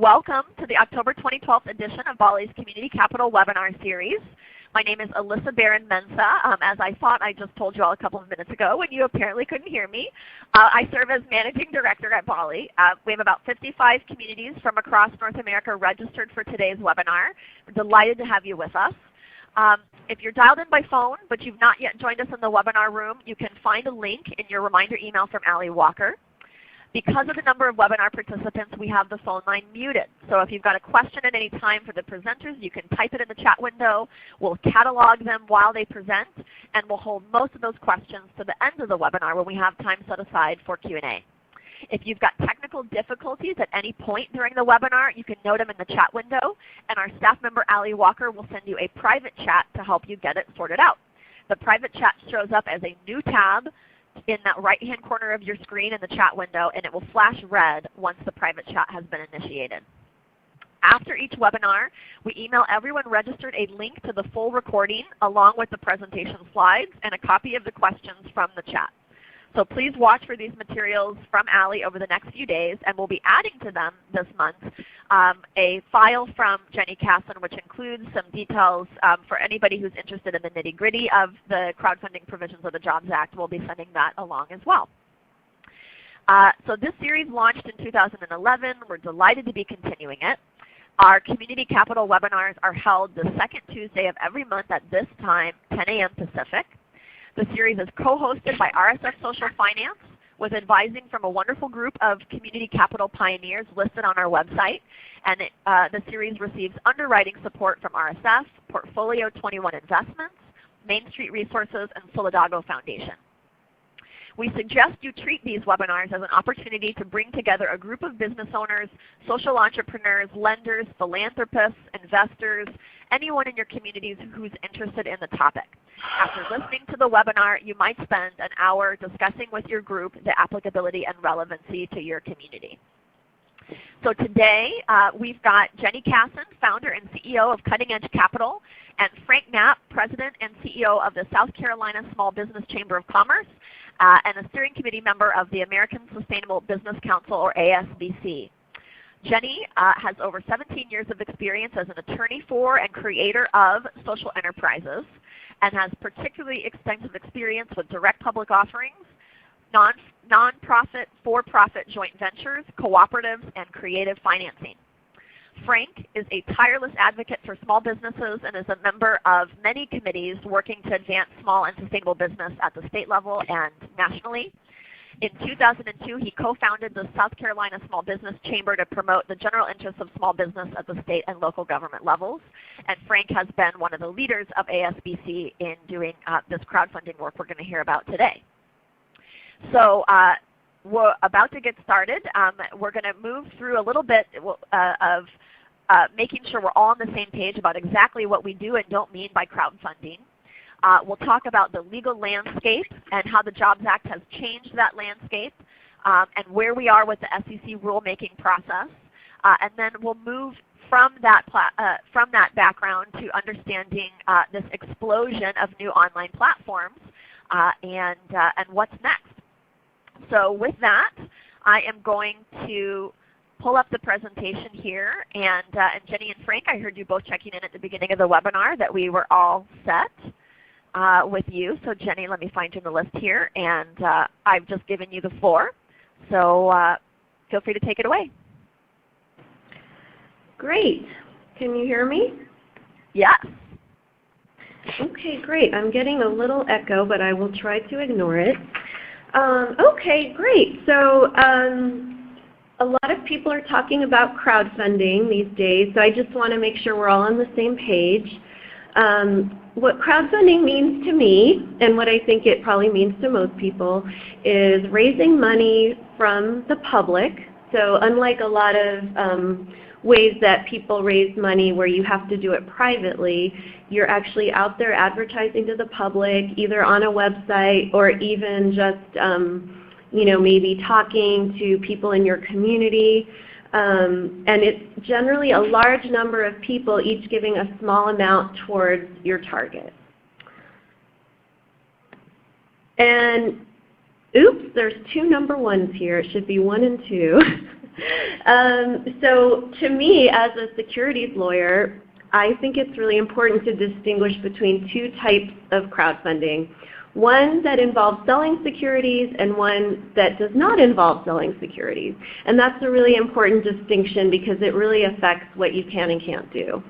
Welcome to the October 2012 edition of BALLE's Community Capital Webinar Series. My name is Alyssa Barron-Mensa. As I thought I just told you all a couple of minutes ago when you apparently couldn't hear me. I serve as Managing Director at BALLE. We have about 55 communities from across North America registered for today's webinar. We're delighted to have you with us. If you're dialed in by phone but you've not yet joined us in the webinar room, you can find a link in your reminder email from Allie Walker. Because of the number of webinar participants, we have the phone line muted. So if you've got a question at any time for the presenters, you can type it in the chat window. We'll catalog them while they present, and we'll hold most of those questions to the end of the webinar when we have time set aside for Q&A. If you've got technical difficulties at any point during the webinar, you can note them in the chat window, and our staff member Allie Walker will send you a private chat to help you get it sorted out. The private chat shows up as a new tab in that right-hand corner of your screen in the chat window, and it will flash red once the private chat has been initiated. After each webinar, we email everyone registered a link to the full recording along with the presentation slides and a copy of the questions from the chat. So please watch for these materials from Allie over the next few days, and we'll be adding to them this month a file from Jenny Kassan, which includes some details for anybody who's interested in the nitty-gritty of the crowdfunding provisions of the Jobs Act. We'll be sending that along as well. So this series launched in 2011. We're delighted to be continuing it. Our Community Capital webinars are held the second Tuesday of every month at this time, 10 a.m. Pacific. The series is co-hosted by RSF Social Finance with advising from a wonderful group of community capital pioneers listed on our website. And the series receives underwriting support from RSF, Portfolio 21 Investments, Main Street Resources, and Solidago Foundation. We suggest you treat these webinars as an opportunity to bring together a group of business owners, social entrepreneurs, lenders, philanthropists, investors, anyone in your communities who's interested in the topic. After listening to the webinar, you might spend an hour discussing with your group the applicability and relevancy to your community. So today we've got Jenny Kassan, founder and CEO of Cutting Edge Capital, and Frank Knapp, president and CEO of the South Carolina Small Business Chamber of Commerce, and a steering committee member of the American Sustainable Business Council, or ASBC. Jenny has over 17 years of experience as an attorney for and creator of social enterprises, and has particularly extensive experience with direct public offerings, non-profit, for-profit joint ventures, cooperatives, and creative financing. Frank is a tireless advocate for small businesses and is a member of many committees working to advance small and sustainable business at the state level and nationally. In 2002, he co-founded the South Carolina Small Business Chamber to promote the general interests of small business at the state and local government levels. And Frank has been one of the leaders of ASBC in doing this crowdfunding work we're going to hear about today. So we're about to get started. We're going to move through a little bit of making sure we're all on the same page about exactly what we do and don't mean by crowdfunding. We'll talk about the legal landscape and how the Jobs Act has changed that landscape, and where we are with the SEC rulemaking process. And then we'll move from that background to understanding this explosion of new online platforms and what's next. So with that, I am going to pull up the presentation here. And Jenny and Frank, I heard you both checking in at the beginning of the webinar that we were all set with you. So Jenny, let me find you in the list here. And I've just given you the floor. So feel free to take it away. Great. Can you hear me? Yes. Okay, great. I'm getting a little echo, but I will try to ignore it. Okay, great. So a lot of people are talking about crowdfunding these days, so I just want to make sure we're all on the same page. What crowdfunding means to me, and what I think it probably means to most people, is raising money from the public. So unlike a lot of ways that people raise money where you have to do it privately, you're actually out there advertising to the public, either on a website or even just maybe talking to people in your community. And it's generally a large number of people, each giving a small amount towards your target. And oops, there's two number ones here. It should be 1 and 2. So to me, as a securities lawyer, I think it's really important to distinguish between two types of crowdfunding. One that involves selling securities and one that does not involve selling securities. And that's a really important distinction because it really affects what you can and can't do.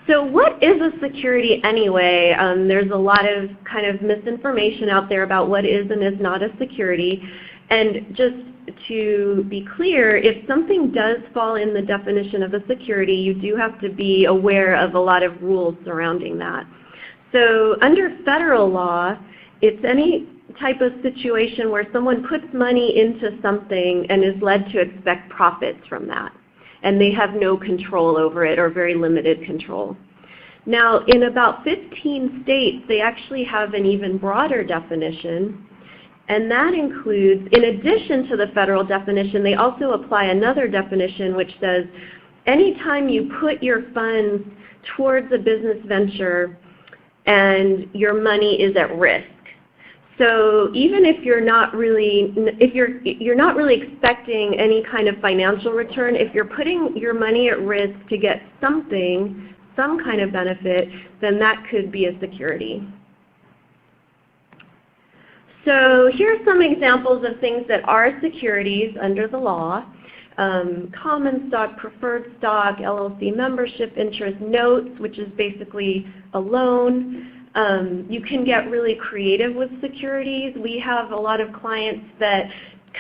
So what is a security anyway? There's a lot of kind of misinformation out there about what is and is not a security. And just to be clear, if something does fall in the definition of a security, you do have to be aware of a lot of rules surrounding that. So under federal law, it's any type of situation where someone puts money into something and is led to expect profits from that, and they have no control over it or very limited control. Now, in about 15 states, they actually have an even broader definition, and that includes, in addition to the federal definition, they also apply another definition which says anytime you put your funds towards a business venture and your money is at risk. So even if you're not really expecting any kind of financial return, if you're putting your money at risk to get something, some kind of benefit, then that could be a security. So here are some examples of things that are securities under the law. Common stock, preferred stock, LLC membership interest, notes, which is basically a loan. You can get really creative with securities. We have a lot of clients that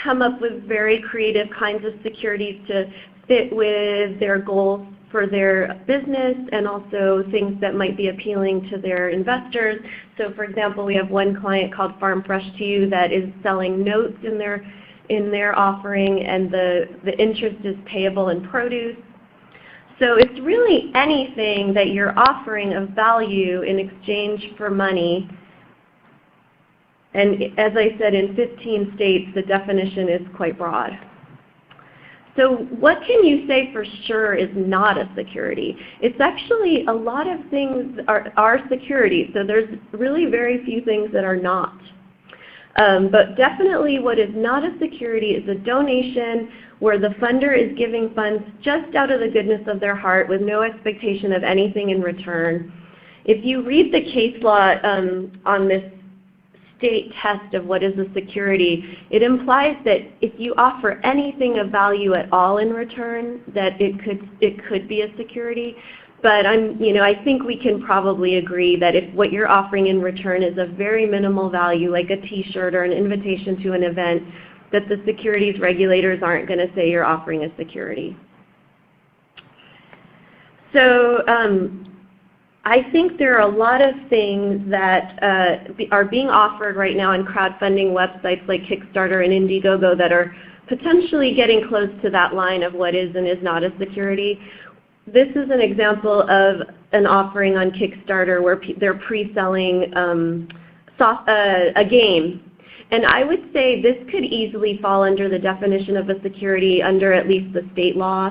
come up with very creative kinds of securities to fit with their goals for their business and also things that might be appealing to their investors. So for example, we have one client called Farm Fresh to You that is selling notes in their offering, and the interest is payable in produce. So it's really anything that you're offering of value in exchange for money. And as I said, in 15 states, the definition is quite broad. So what can you say for sure is not a security? It's actually, a lot of things are securities, so there's really very few things that are not. But definitely what is not a security is a donation where the funder is giving funds just out of the goodness of their heart with no expectation of anything in return. If you read the case law on this state test of what is a security, it implies that if you offer anything of value at all in return, that it could be a security. But I think we can probably agree that if what you're offering in return is of very minimal value, like a T-shirt or an invitation to an event, that the securities regulators aren't going to say you're offering a security. So I think there are a lot of things that are being offered right now on crowdfunding websites like Kickstarter and Indiegogo that are potentially getting close to that line of what is and is not a security. This is an example of an offering on Kickstarter where they're pre-selling a game. And I would say this could easily fall under the definition of a security under at least the state law.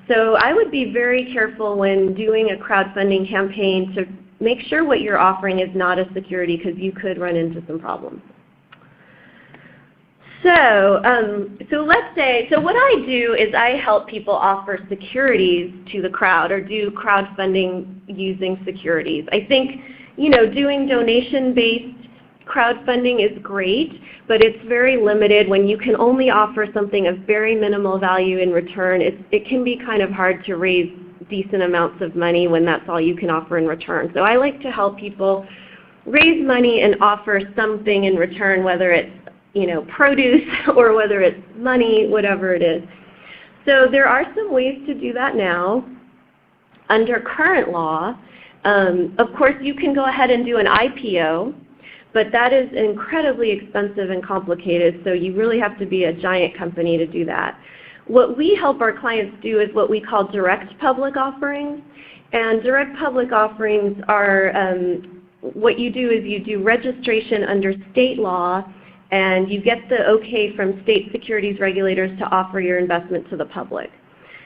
So I would be very careful when doing a crowdfunding campaign to make sure what you're offering is not a security, because you could run into some problems. So what I do is I help people offer securities to the crowd or do crowdfunding using securities. I think, doing donation-based crowdfunding is great, but it's very limited. When you can only offer something of very minimal value in return, it can be kind of hard to raise decent amounts of money when that's all you can offer in return. So I like to help people raise money and offer something in return, whether it's produce or whether it's money, whatever it is. So there are some ways to do that now. Under current law, of course you can go ahead and do an IPO, but that is incredibly expensive and complicated, so you really have to be a giant company to do that. What we help our clients do is what we call direct public offerings. And direct public offerings are, what you do is you do registration under state law, and you get the okay from state securities regulators to offer your investment to the public.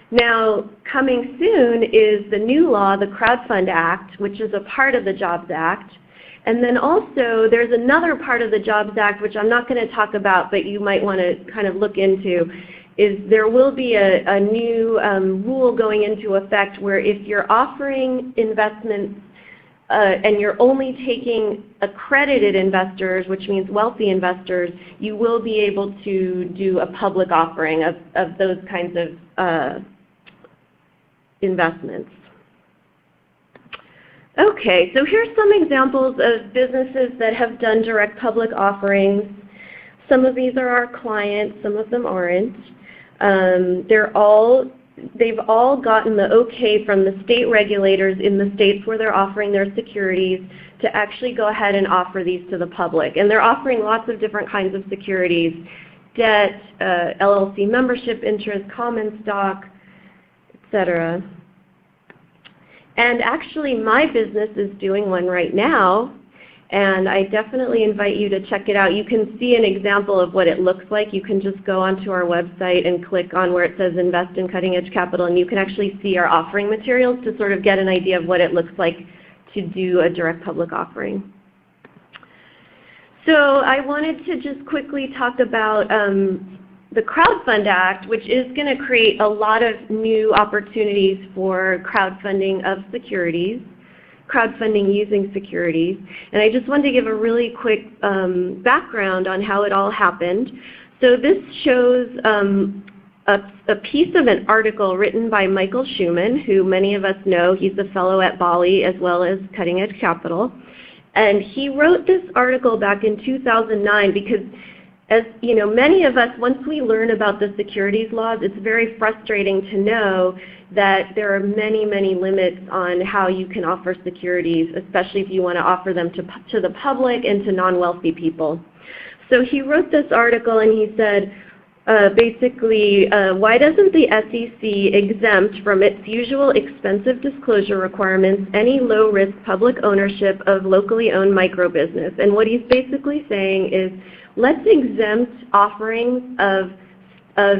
Now, coming soon is the new law, the Crowdfund Act, which is a part of the Jobs Act. And then also there's another part of the Jobs Act, which I'm not going to talk about, but you might want to kind of look into, is there will be a new rule going into effect where if you're offering investments and you're only taking accredited investors, which means wealthy investors, you will be able to do a public offering of those kinds of investments. Okay, so here's some examples of businesses that have done direct public offerings. Some of these are our clients, some of them aren't. They've all gotten the okay from the state regulators in the states where they're offering their securities to actually go ahead and offer these to the public. And they're offering lots of different kinds of securities: debt, LLC membership interest, common stock, etc. And actually my business is doing one right now, and I definitely invite you to check it out. You can see an example of what it looks like. You can just go onto our website and click on where it says Invest in Cutting Edge Capital, and you can actually see our offering materials to sort of get an idea of what it looks like to do a direct public offering. So I wanted to just quickly talk about the Crowdfund Act, which is going to create a lot of new opportunities for crowdfunding of securities, crowdfunding using securities. And I just wanted to give a really quick background on how it all happened. So this shows a piece of an article written by Michael Schumann, who many of us know. He's a fellow at BALLE as well as Cutting Edge Capital. And he wrote this article back in 2009 because, as you know, many of us, once we learn about the securities laws, it's very frustrating to know that there are many, many limits on how you can offer securities, especially if you want to offer them to the public and to non-wealthy people. So he wrote this article and he said, basically, why doesn't the SEC exempt from its usual expensive disclosure requirements any low-risk public ownership of locally owned microbusiness? And what he's basically saying is, let's exempt offerings of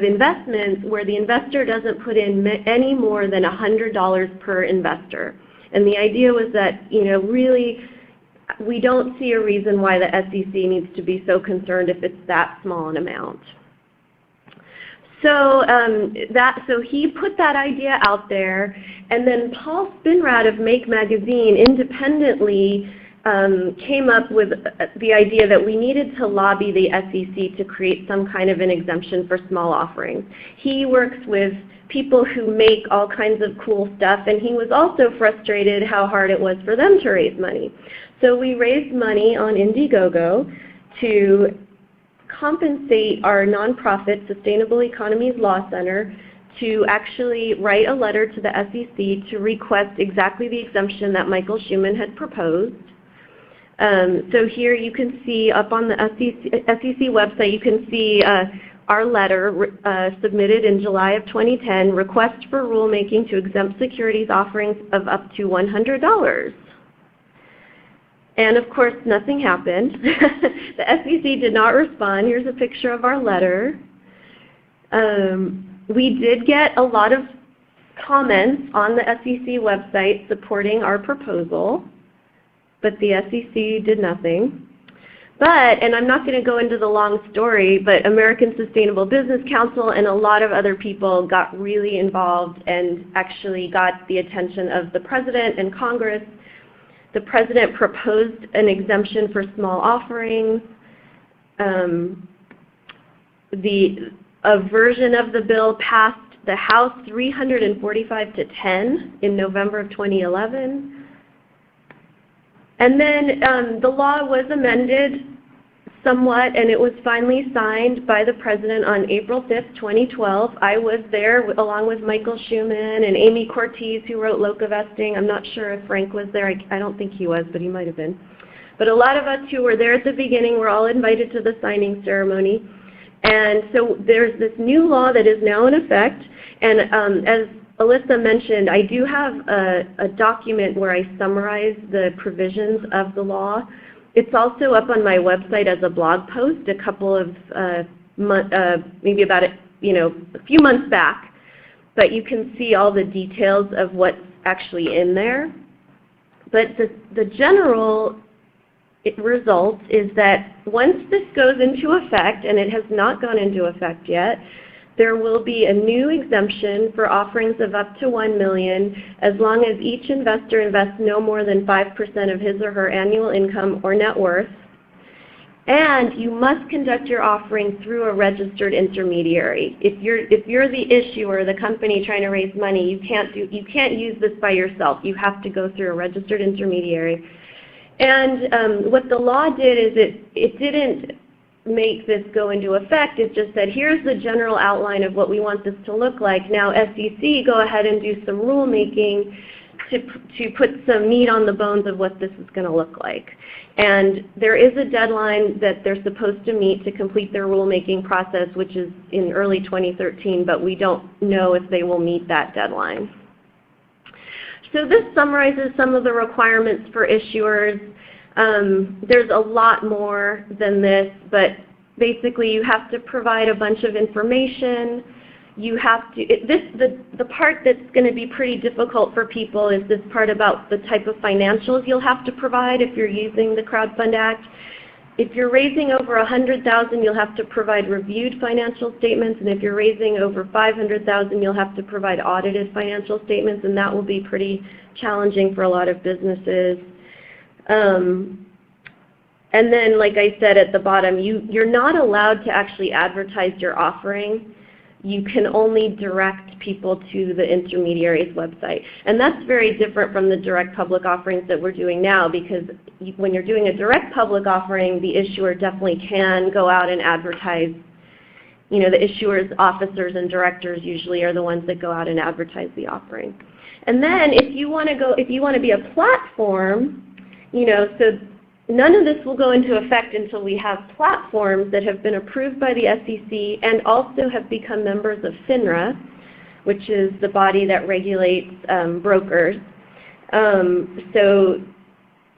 investments where the investor doesn't put in any more than $100 per investor. And the idea was that, you know, really we don't see a reason why the SEC needs to be so concerned if it's that small an amount. So, so he put that idea out there, and then Paul Spinrad of Make Magazine independently came up with the idea that we needed to lobby the SEC to create some kind of an exemption for small offerings. He works with people who make all kinds of cool stuff, and he was also frustrated how hard it was for them to raise money. So we raised money on Indiegogo to compensate our nonprofit Sustainable Economies Law Center to actually write a letter to the SEC to request exactly the exemption that Michael Schumann had proposed. So here you can see up on the SEC website, you can see our letter submitted in July of 2010, request for rulemaking to exempt securities offerings of up to $100. And of course, nothing happened. The SEC did not respond. Here's a picture of our letter. We did get a lot of comments on the SEC website supporting our proposal, but the SEC did nothing. But, and I'm not going to go into the long story, but American Sustainable Business Council and a lot of other people got really involved and actually got the attention of the President and Congress. The President proposed an exemption for small offerings. A version of the bill passed the House 345 to 10 in November of 2011. And then the law was amended somewhat, and it was finally signed by the President on April 5th, 2012. I was there along with Michael Schumann and Amy Cortez, who wrote Loca Vesting. I'm not sure if Frank was there. I don't think he was, but he might have been. But a lot of us who were there at the beginning were all invited to the signing ceremony. And so there's this new law that is now in effect. And as Alyssa mentioned, I do have a document where I summarize the provisions of the law. It's also up on my website as a blog post a couple of maybe about a few months back. But you can see all the details of what's actually in there. But the general results is that once this goes into effect, and it has not gone into effect yet, there will be a new exemption for offerings of up to $1 million as long as each investor invests no more than 5% of his or her annual income or net worth. And you must conduct your offering through a registered intermediary. If you're the issuer, the company trying to raise money, you can't use this by yourself. You have to go through a registered intermediary. And what the law did is it didn't make this go into effect. It just said, here's the general outline of what we want this to look like. Now SEC, go ahead and do some rulemaking to put some meat on the bones of what this is going to look like. And there is a deadline that they're supposed to meet to complete their rulemaking process, which is in early 2013, but we don't know if they will meet that deadline. So this summarizes some of the requirements for issuers. There's a lot more than this, but basically you have to provide a bunch of information. You have to, the part that's going to be pretty difficult for people is this part about the type of financials you'll have to provide if you're using the Crowdfund Act. If you're raising over $100,000, you'll have to provide reviewed financial statements, and if you're raising over $500,000, you'll have to provide audited financial statements, and that will be pretty challenging for a lot of businesses. And then, like I said at the bottom, you're not allowed to actually advertise your offering. You can only direct people to the intermediary's website. And that's very different from the direct public offerings that we're doing now, because when you're doing a direct public offering, the issuer definitely can go out and advertise. You know, the issuer's officers and directors usually are the ones that go out and advertise the offering. And then if you want to be a platform, you know, so none of this will go into effect until we have platforms that have been approved by the SEC and also have become members of FINRA, which is the body that regulates brokers. So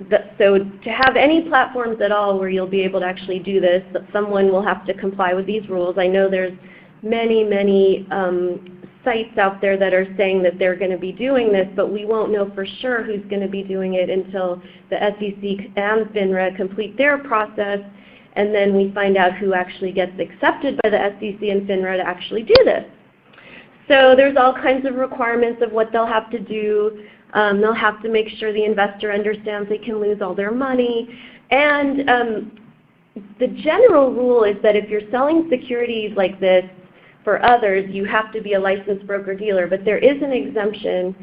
to have any platforms at all where you'll be able to actually do this, someone will have to comply with these rules. I know there's many sites out there that are saying that they're going to be doing this, but we won't know for sure who's going to be doing it until the SEC and FINRA complete their process, and then we find out who actually gets accepted by the SEC and FINRA to actually do this. So there's all kinds of requirements of what they'll have to do. They'll have to make sure the investor understands they can lose all their money. And the general rule is that if you're selling securities like this for others, you have to be a licensed broker-dealer, but there is an exemption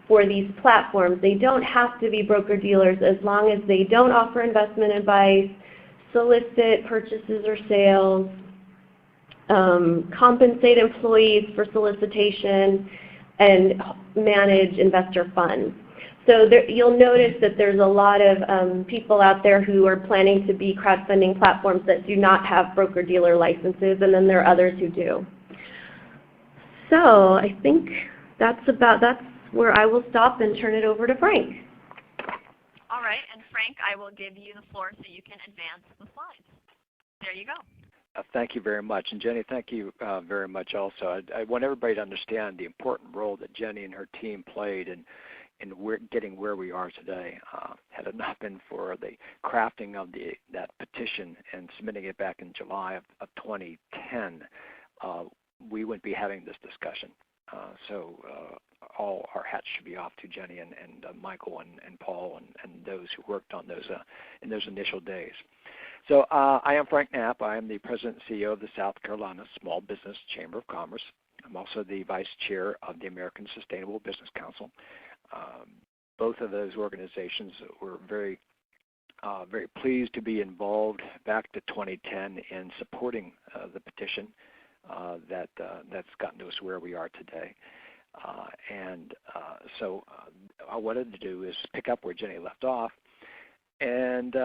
for these platforms. They don't have to be broker-dealers as long as they don't offer investment advice, solicit purchases or sales, compensate employees for solicitation, and manage investor funds. So you'll notice that there's a lot of people out there who are planning to be crowdfunding platforms that do not have broker-dealer licenses, and then there are others who do. So I think that's where I will stop and turn it over to Frank. All right, and Frank, I will give you the floor so you can advance the slides. There you go. Thank you very much. And Jenny, thank you very much also. I want everybody to understand the important role that Jenny and her team played in getting where we are today. Had it not been for the crafting of that petition and submitting it back in July of 2010, we wouldn't be having this discussion. So all our hats should be off to Jenny and Michael and Paul and those who worked on those in those initial days. So I am Frank Knapp. I am the President and CEO of the South Carolina Small Business Chamber of Commerce. I'm also the Vice Chair of the American Sustainable Business Council. Both of those organizations were very pleased to be involved back to 2010 in supporting the petition that's gotten us where we are today. So I wanted to do is pick up where Jenny left off, and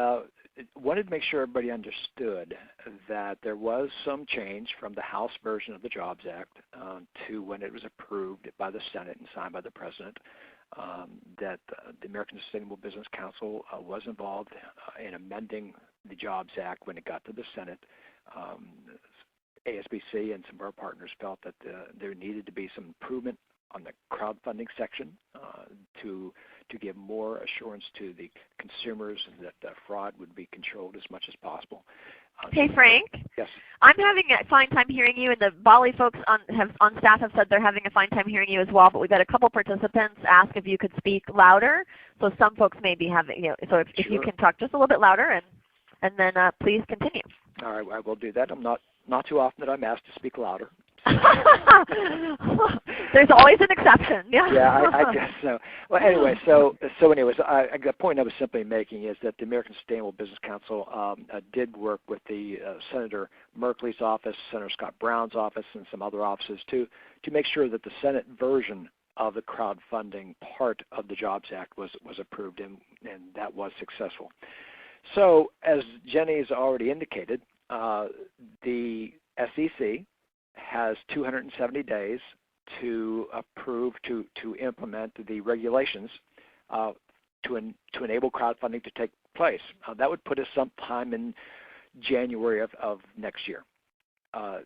wanted to make sure everybody understood that there was some change from the House version of the Jobs Act to when it was approved by the Senate and signed by the President. That the American Sustainable Business Council was involved in amending the Jobs Act when it got to the Senate. ASBC and some of our partners felt that there needed to be some improvement on the crowdfunding section to to give more assurance to the consumers that fraud would be controlled as much as possible. Hey, Frank. Yes. I'm having a fine time hearing you, and the BALLE folks on staff have said they're having a fine time hearing you as well, but we've had a couple participants ask if you could speak louder, so some folks may be having, so if you can talk just a little bit louder, and then please continue. All right, I will do that. I'm not too often that I'm asked to speak louder. There's always an exception. Yeah, I guess so. Well, anyway, the point I was simply making is that the American Sustainable Business Council did work with the Senator Merkley's office, Senator Scott Brown's office, and some other offices to make sure that the Senate version of the crowdfunding part of the Jobs Act was approved, and that was successful. So, as Jenny's already indicated, the SEC has 270 days to approve, to implement the regulations to enable crowdfunding to take place. That would put us sometime in January of next year. As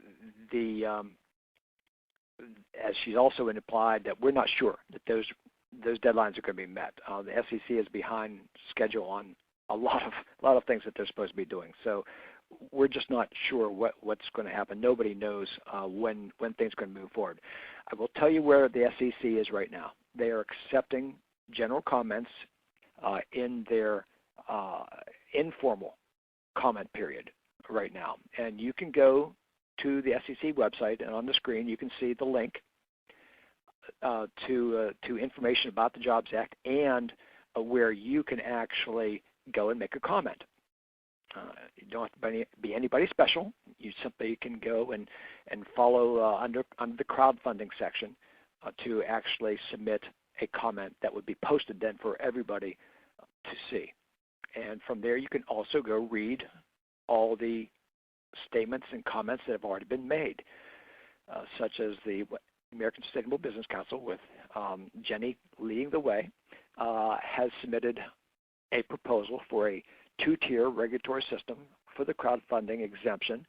she's also implied, that we're not sure that those deadlines are going to be met. The SEC is behind schedule on a lot of things that they're supposed to be doing. So we're just not sure what's going to happen. Nobody knows when things are going to move forward. I will tell you where the SEC is right now. They are accepting general comments in their informal comment period right now. And you can go to the SEC website, and on the screen you can see the link to information about the Jobs Act and where you can actually go and make a comment. You don't have to be anybody special. You simply can go and follow under the crowdfunding section to actually submit a comment that would be posted then for everybody to see. And from there you can also go read all the statements and comments that have already been made, such as the American Sustainable Business Council, with Jenny leading the way, has submitted a proposal for a two-tier regulatory system for the crowdfunding exemption,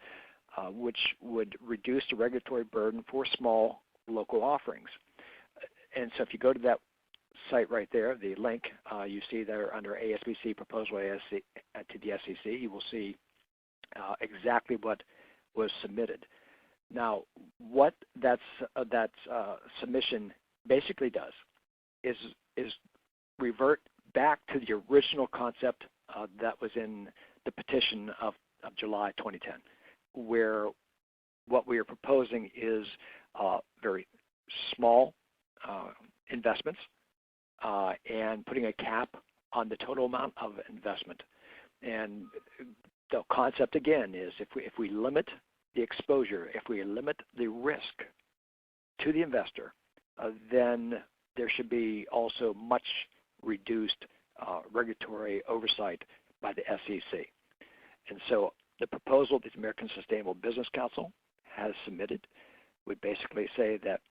which would reduce the regulatory burden for small local offerings. And so if you go to that site right there, the link you see there under ASBC proposal to the SEC, you will see exactly what was submitted. Now, what that submission basically does is revert back to the original concept that was in the petition of July 2010, where what we are proposing is very small investments and putting a cap on the total amount of investment. And the concept again is if we limit the exposure, if we limit the risk to the investor, then there should be also much reduced regulatory oversight by the SEC. And so the proposal that the American Sustainable Business Council has submitted would basically say that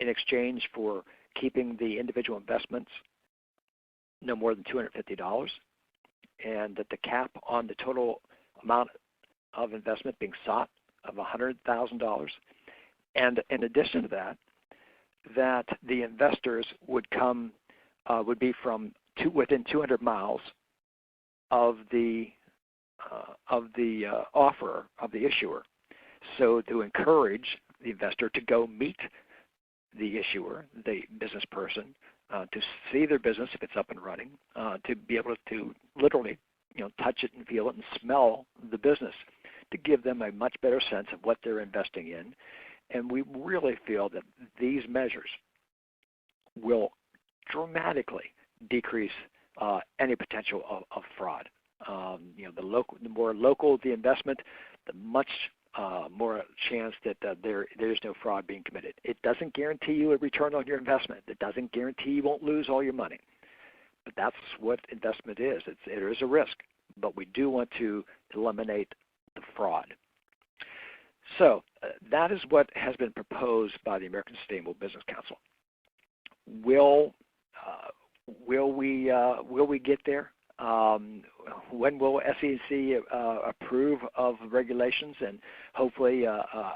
in exchange for keeping the individual investments no more than $250, and that the cap on the total amount of investment being sought of $100,000, and in addition to that, that the investors would be from within 200 miles of the offerer, of the issuer, so to encourage the investor to go meet the issuer, the business person, to see their business if it's up and running, to be able to literally, touch it and feel it and smell the business, to give them a much better sense of what they're investing in. And we really feel that these measures will dramatically decrease any potential of fraud. The more local the investment, the much more chance that there's no fraud being committed. It doesn't guarantee you a return on your investment. It doesn't guarantee you won't lose all your money. But that's what investment is. It is a risk, but we do want to eliminate the fraud. So that is what has been proposed by the American Sustainable Business Council. Will we get there? When will SEC approve of regulations and hopefully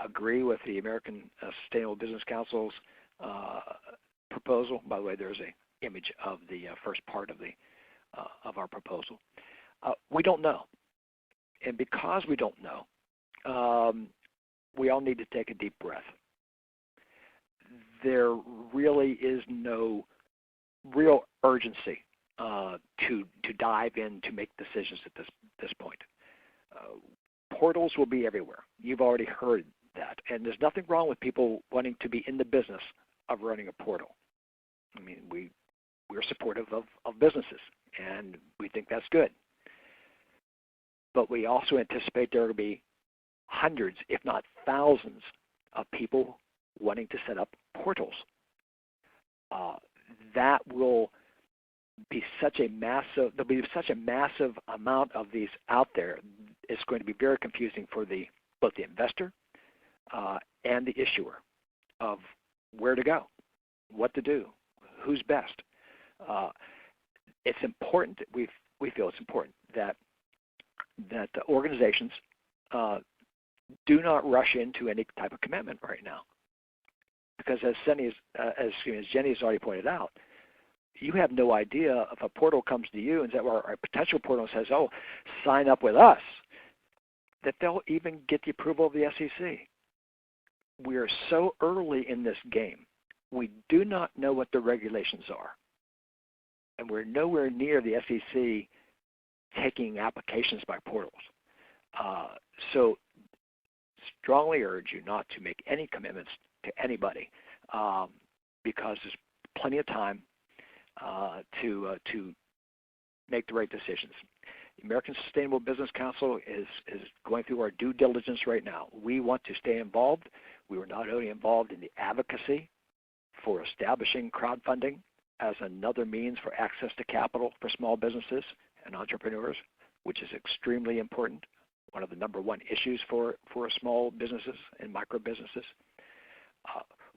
agree with the American Sustainable Business Council's proposal. By the way, there's an image of the first part of our proposal. We don't know, and because we don't know, we all need to take a deep breath. There really is no real urgency to dive in to make decisions at this point. Portals will be everywhere. You've already heard that, and there's nothing wrong with people wanting to be in the business of running a portal. I mean, we're supportive of businesses, and we think that's good. But we also anticipate there will be hundreds, if not thousands, of people wanting to set up portals. That will be there'll be such a massive amount of these out there. It's going to be very confusing for both the investor and the issuer of where to go, what to do, who's best. It's important. We feel it's important that the organizations do not rush into any type of commitment right now, because as Jenny has already pointed out, you have no idea if a portal comes to you and or a potential portal says, "Oh, sign up with us," that they'll even get the approval of the SEC. We are so early in this game. We do not know what the regulations are, and we're nowhere near the SEC taking applications by portals. So strongly urge you not to make any commitments to anybody because there's plenty of time to make the right decisions. The American Sustainable Business Council is going through our due diligence right now. We want to stay involved. We were not only involved in the advocacy for establishing crowdfunding as another means for access to capital for small businesses and entrepreneurs, which is extremely important, one of the number one issues for small businesses and micro businesses.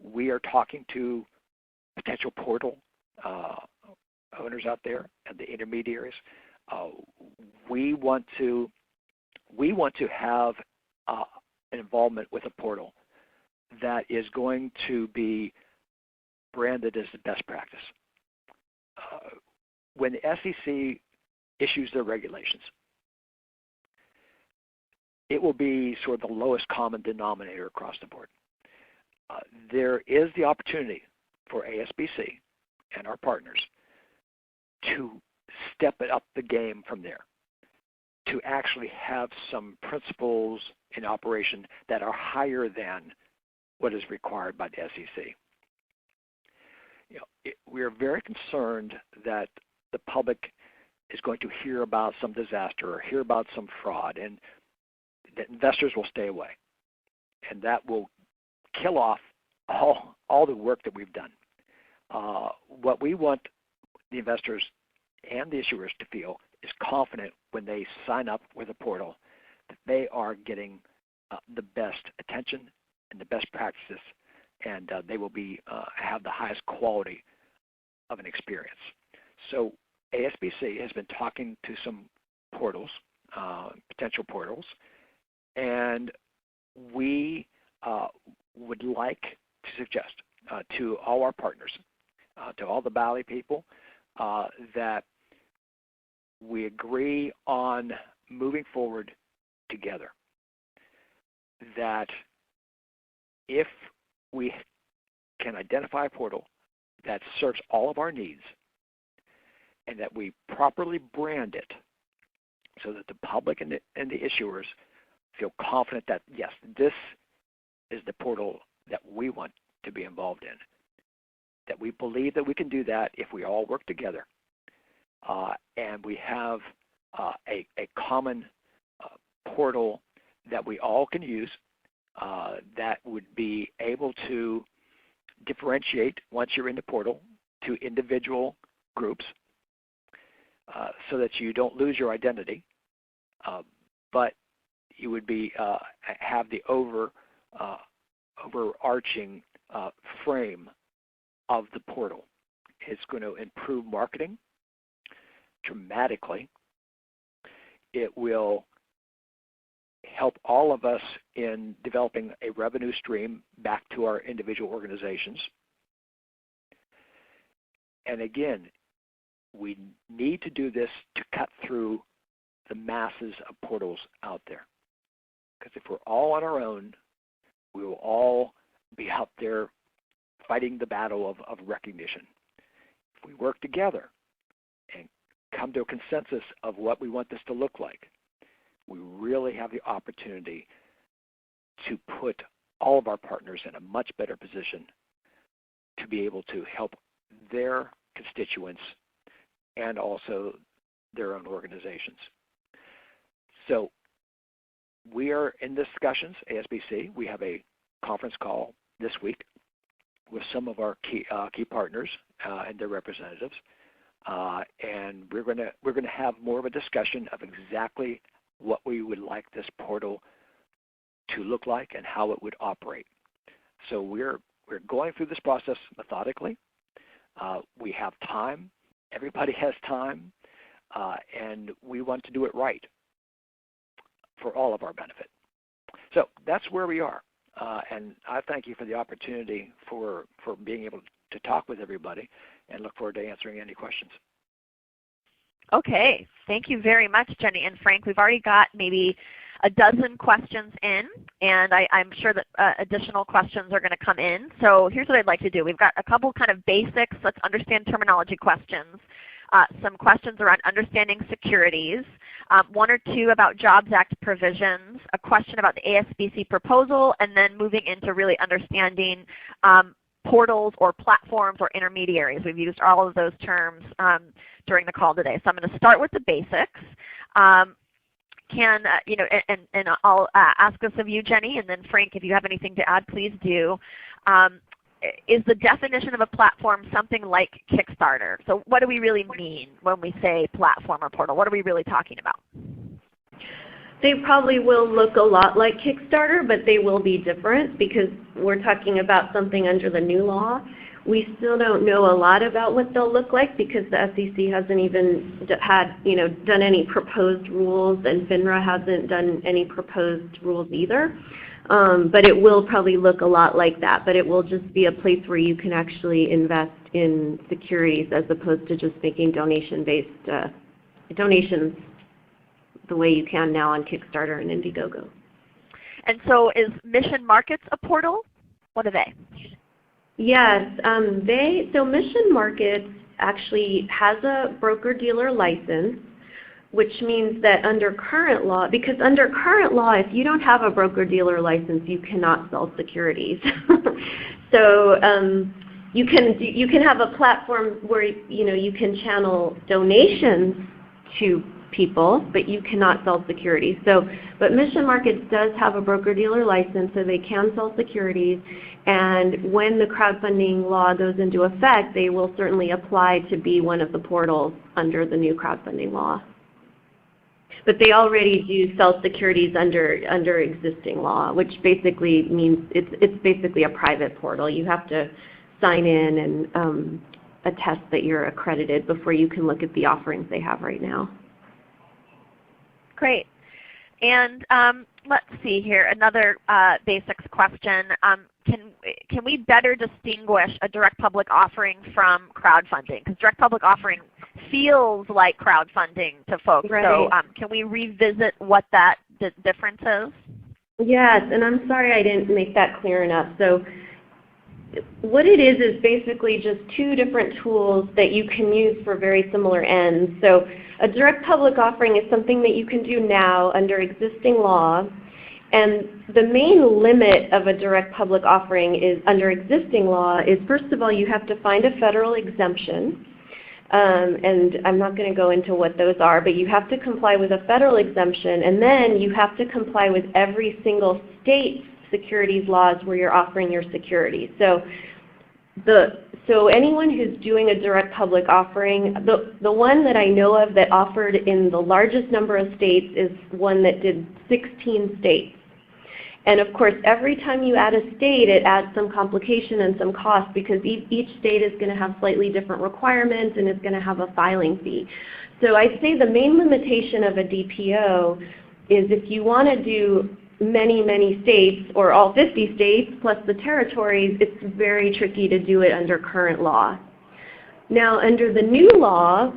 We are talking to potential portal owners out there and the intermediaries. We want to have an involvement with a portal that is going to be branded as the best practice. When the SEC issues their regulations, it will be sort of the lowest common denominator across the board. There is the opportunity for ASBC and our partners to step it up the game from there, to actually have some principles in operation that are higher than what is required by the SEC. We are very concerned that the public is going to hear about some disaster or hear about some fraud, and that investors will stay away, and that will kill off all the work that we've done. What we want the investors and the issuers to feel is confident when they sign up with a portal that they are getting the best attention and the best practices, and they will have the highest quality of an experience. So ASBC has been talking to some portals, potential portals, and we would like to suggest to all our partners, to all the BALLE people, that we agree on moving forward together. That if we can identify a portal that serves all of our needs and that we properly brand it so that the public and the issuers feel confident that, yes, this is the portal that we want to be involved in, that we believe that we can do that if we all work together and we have a common portal that we all can use that would be able to differentiate once you're in the portal to individual groups so that you don't lose your identity, but you would have the overarching frame of the portal. It's going to improve marketing dramatically. It will help all of us in developing a revenue stream back to our individual organizations. And again, we need to do this to cut through the masses of portals out there. Because if we're all on our own, we will all be out there fighting the battle of recognition. If we work together and come to a consensus of what we want this to look like, we really have the opportunity to put all of our partners in a much better position to be able to help their constituents and also their own organizations. So we are in discussions, ASBC. We have a conference call this week with some of our key partners and their representatives, and we're going to have more of a discussion of exactly what we would like this portal to look like and how it would operate. So we're going through this process methodically. We have time. Everybody has time, and we want to do it right for all of our benefit. So that's where we are. And I thank you for the opportunity for being able to talk with everybody, and look forward to answering any questions. Okay. Thank you very much, Jenny and Frank. We've already got maybe a dozen questions in, and I'm sure that additional questions are going to come in. So here's what I'd like to do. We've got a couple kind of basics, let's understand terminology questions, some questions around understanding securities, one or two about Jobs Act provisions, a question about the ASBC proposal, and then moving into really understanding portals or platforms or intermediaries. We've used all of those terms during the call today. So I'm going to start with the basics. And I'll ask this of you, Jenny, and then Frank, if you have anything to add, please do. Is the definition of a platform something like Kickstarter? So what do we really mean when we say platform or portal? What are we really talking about? They probably will look a lot like Kickstarter, but they will be different because we're talking about something under the new law. We still don't know a lot about what they'll look like because the SEC hasn't even done any proposed rules, and FINRA hasn't done any proposed rules either. But it will probably look a lot like that, but it will just be a place where you can actually invest in securities as opposed to just making donation-based donations the way you can now on Kickstarter and Indiegogo. And so is Mission Markets a portal? What are they? Yes, so Mission Markets actually has a broker-dealer license, which means that under current law, because under current law, if you don't have a broker-dealer license, you cannot sell securities. So you can have a platform where you can channel donations to people, but you cannot sell securities. But Mission Markets does have a broker-dealer license, so they can sell securities. And when the crowdfunding law goes into effect, they will certainly apply to be one of the portals under the new crowdfunding law. But they already do sell securities under existing law, which basically means it's basically a private portal. You have to sign in and attest that you're accredited before you can look at the offerings they have right now. Great. And let's see here, another basics question. Can we better distinguish a direct public offering from crowdfunding? Because direct public offering feels like crowdfunding to folks. Right. So can we revisit what that difference is? Yes, and I'm sorry I didn't make that clear enough. So what it is basically just two different tools that you can use for very similar ends. So a direct public offering is something that you can do now under existing law. And the main limit of a direct public offering is under existing law is, first of all, you have to find a federal exemption. And I'm not going to go into what those are, but you have to comply with a federal exemption, and then you have to comply with every single state's securities laws where you're offering your securities. So anyone who's doing a direct public offering, the one that I know of that offered in the largest number of states is one that did 16 states. And of course, every time you add a state, it adds some complication and some cost because each state is going to have slightly different requirements and is going to have a filing fee. So I'd say the main limitation of a DPO is if you want to do many, many states or all 50 states plus the territories, it's very tricky to do it under current law. Now, under the new law,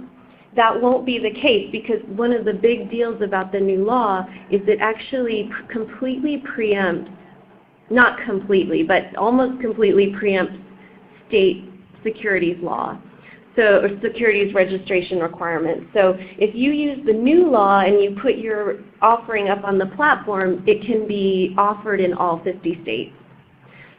that won't be the case, because one of the big deals about the new law is it actually completely preempts, not completely, but almost completely preempts state securities law, or securities registration requirements. So if you use the new law and you put your offering up on the platform, it can be offered in all 50 states.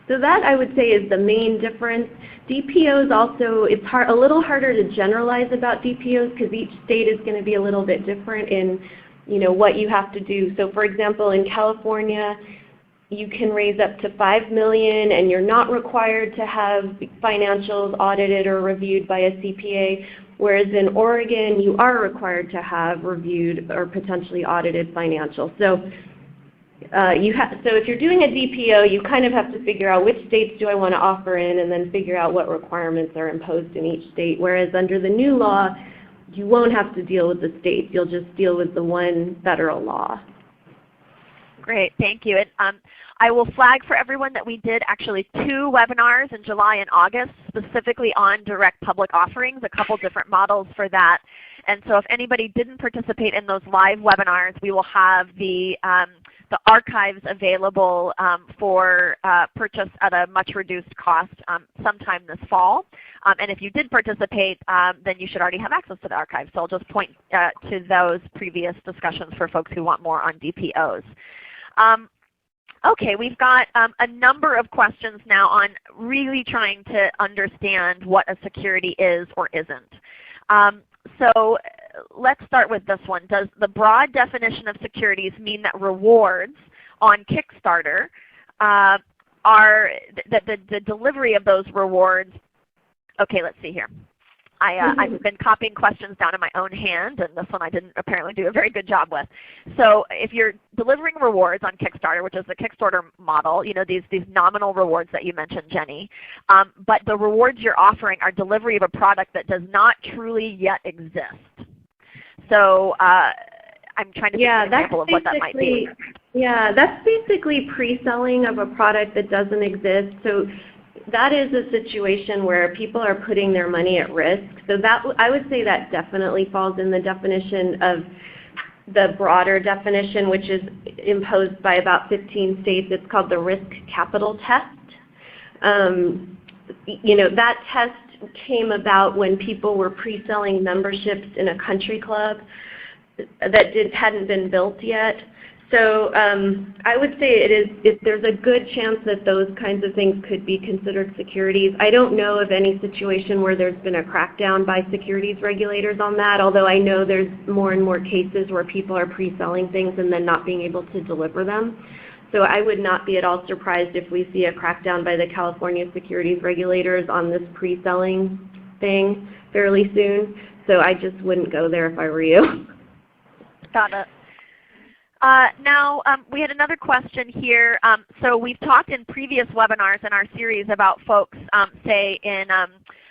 So that, I would say, is the main difference. DPOs also, it's a little harder to generalize about DPOs because each state is going to be a little bit different in what you have to do. So for example, in California, you can raise up to $5 million, and you're not required to have financials audited or reviewed by a CPA, whereas in Oregon, you are required to have reviewed or potentially audited financials. So if you're doing a DPO, you kind of have to figure out which states do I want to offer in, and then figure out what requirements are imposed in each state. Whereas under the new law, you won't have to deal with the states. You'll just deal with the one federal law. Great, thank you. And I will flag for everyone that we did actually 2 webinars in July and August specifically on direct public offerings, a couple different models for that. And so if anybody didn't participate in those live webinars, we will have the archives available for purchase at a much reduced cost sometime this fall. And if you did participate, then you should already have access to the archives. So I'll just point to those previous discussions for folks who want more on DPOs. Okay, we've got a number of questions now on really trying to understand what a security is or isn't. So let's start with this one. Does the broad definition of securities mean that rewards on Kickstarter are the delivery of those rewards? Okay, let's see here. I've been copying questions down in my own hand, and this one I didn't apparently do a very good job with. So if you're delivering rewards on Kickstarter, which is the Kickstarter model, these nominal rewards that you mentioned, Jenny, but the rewards you're offering are delivery of a product that does not truly yet exist. So I'm trying to think of an example of what that might be. Yeah, that's basically pre-selling of a product that doesn't exist. So that is a situation where people are putting their money at risk. So that, I would say, that definitely falls in the definition of the broader definition, which is imposed by about 15 states. It's called the risk capital test. That test came about when people were pre-selling memberships in a country club that hadn't been built yet. So I would say there's a good chance that those kinds of things could be considered securities. I don't know of any situation where there's been a crackdown by securities regulators on that, although I know there's more and more cases where people are pre-selling things and then not being able to deliver them. So I would not be at all surprised if we see a crackdown by the California securities regulators on this pre-selling thing fairly soon. So I just wouldn't go there if I were you. Got it. Now, we had another question here. So we've talked in previous webinars in our series about folks, say, in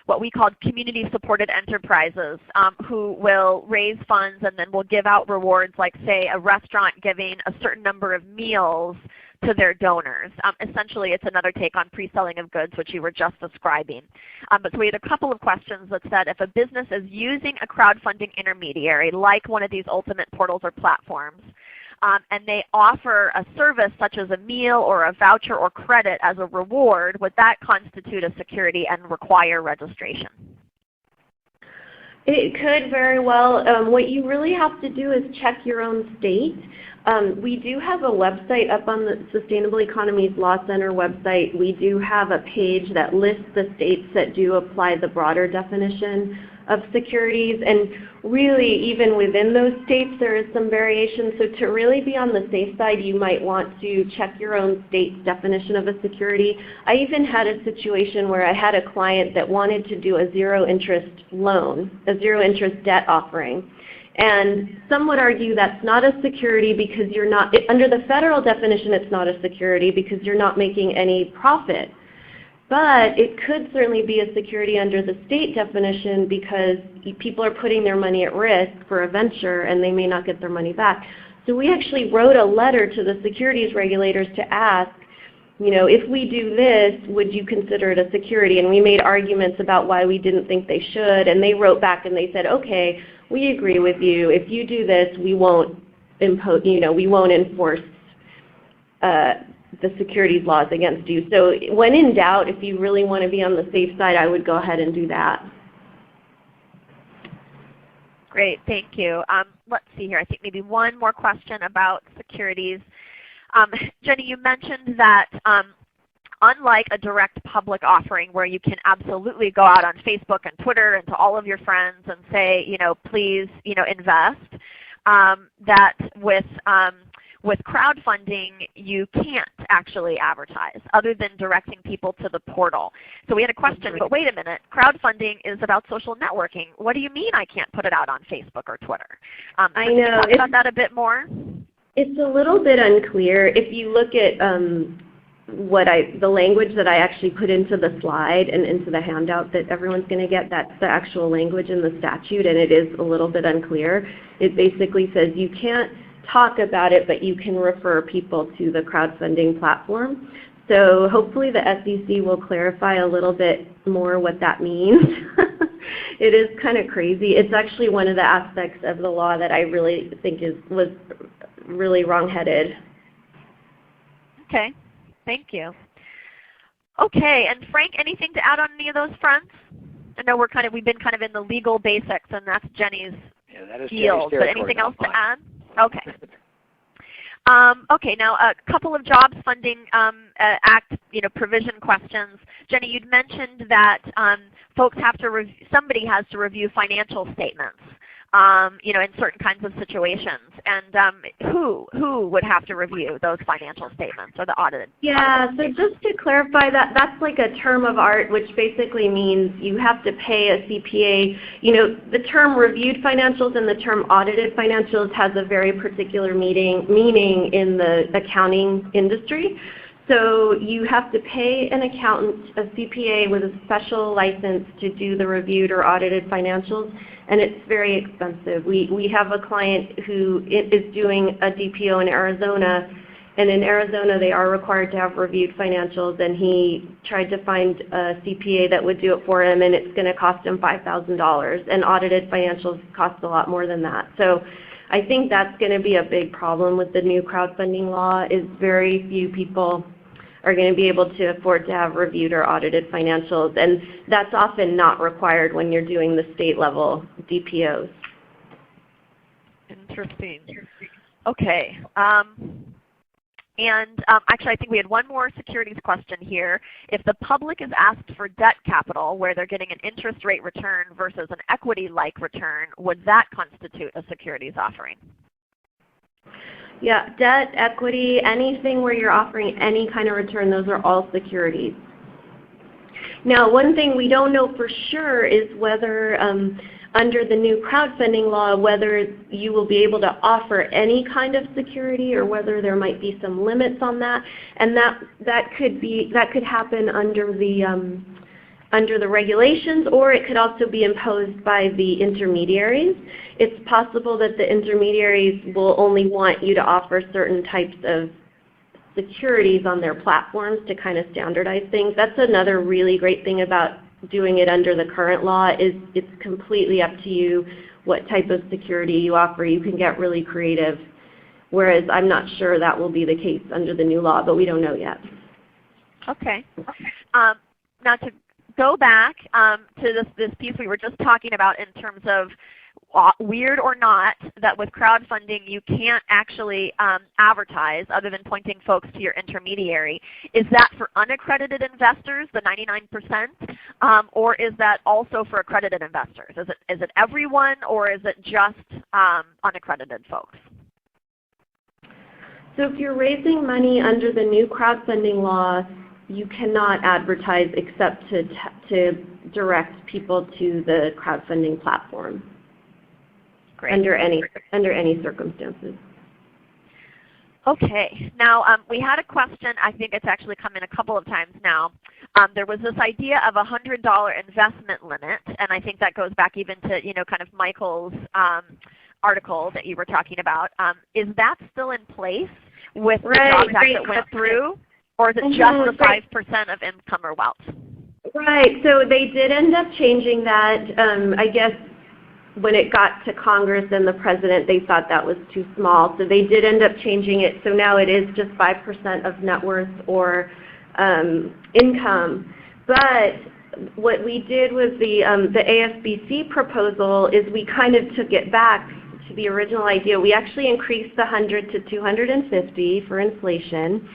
what we called community-supported enterprises who will raise funds and then will give out rewards, like, say, a restaurant giving a certain number of meals to their donors. Essentially, it's another take on pre-selling of goods, which you were just describing. But so we had a couple of questions that said, if a business is using a crowdfunding intermediary, like one of these ultimate portals or platforms, and they offer a service such as a meal or a voucher or credit as a reward, would that constitute a security and require registration? It could very well. What you really have to do is check your own state. We do have a website up on the Sustainable Economies Law Center website. We do have a page that lists the states that do apply the broader definition of securities, and really even within those states there is some variation. So to really be on the safe side, you might want to check your own state's definition of a security. I even had a situation where I had a client that wanted to do a zero interest loan, a zero interest debt offering. And some would argue that's not a security because you're not, under the federal definition it's not a security because you're not making any profit. But it could certainly be a security under the state definition because people are putting their money at risk for a venture and they may not get their money back. So we actually wrote a letter to the securities regulators to ask, if we do this, would you consider it a security? And we made arguments about why we didn't think they should, and they wrote back and they said, okay, we agree with you. If you do this, we won't impose, we won't enforce the securities laws against you. So when in doubt, if you really want to be on the safe side, I would go ahead and do that. Great, thank you. Let's see here. I think maybe one more question about securities. Jenny, you mentioned that unlike a direct public offering where you can absolutely go out on Facebook and Twitter and to all of your friends and say, please, invest, that with crowdfunding, you can't actually advertise other than directing people to the portal. So we had a question, but wait a minute, crowdfunding is about social networking. What do you mean I can't put it out on Facebook or Twitter? I know. Talk about that a bit more? It's a little bit unclear. If you look at the language that I actually put into the slide and into the handout that everyone's going to get, that's the actual language in the statute, and it is a little bit unclear. It basically says you can't talk about it, but you can refer people to the crowdfunding platform. So hopefully the SEC will clarify a little bit more what that means. It is kind of crazy. It's actually one of the aspects of the law that I really think was really wrong-headed. Okay, thank you. Okay, and Frank, anything to add on any of those fronts? I know we've been kind of in the legal basics, and that's Jenny's field. But anything else to add? Okay. Okay, now a couple of Jobs Funding Act provision questions. Jenny, you'd mentioned that folks have to somebody has to review financial statements. In certain kinds of situations, and who would have to review those financial statements or the audited? Yeah, so just to clarify that's like a term of art, which basically means you have to pay a CPA. The term reviewed financials and the term audited financials has a very particular meaning in the accounting industry. So you have to pay an accountant, a CPA with a special license to do the reviewed or audited financials, and it's very expensive. We have a client who is doing a DPO in Arizona, and in Arizona they are required to have reviewed financials, and he tried to find a CPA that would do it for him, and it's going to cost him $5,000, and audited financials cost a lot more than that. So I think that's going to be a big problem with the new crowdfunding law, is very few people are going to be able to afford to have reviewed or audited financials, and that's often not required when you're doing the state level DPOs. Interesting. Okay. Actually, I think we had one more securities question here. If the public is asked for debt capital where they're getting an interest rate return versus an equity-like return, would that constitute a securities offering? Yeah, debt, equity, anything where you're offering any kind of return, those are all securities. Now, one thing we don't know for sure is whether under the new crowdfunding law, whether you will be able to offer any kind of security or whether there might be some limits on that. And that could happen under the regulations, or it could also be imposed by the intermediaries. It's possible that the intermediaries will only want you to offer certain types of securities on their platforms to kind of standardize things. That's another really great thing about doing it under the current law, is it's completely up to you what type of security you offer. You can get really creative, whereas I'm not sure that will be the case under the new law, but we don't know yet. Okay. Now to go back to this piece we were just talking about in terms of weird or not, that with crowdfunding you can't actually advertise other than pointing folks to your intermediary. Is that for unaccredited investors, the 99%, or is that also for accredited investors? Is it everyone, or is it just unaccredited folks? So if you're raising money under the new crowdfunding law, you cannot advertise except to direct people to the crowdfunding platform. Great. Under any circumstances. Okay. Now we had a question. I think it's actually come in a couple of times now. There was this idea of a $100 investment limit, and I think that goes back even to kind of Michael's article that you were talking about. Is that still in place with the Jobs Act that went through? Or is it just the 5% of income or wealth? Right. So they did end up changing that. I guess when it got to Congress and the President, they thought that was too small. So they did end up changing it. So now it is just 5% of net worth or income. But what we did with the ASBC proposal is we kind of took it back to the original idea. We actually increased the 100 to 250 for inflation.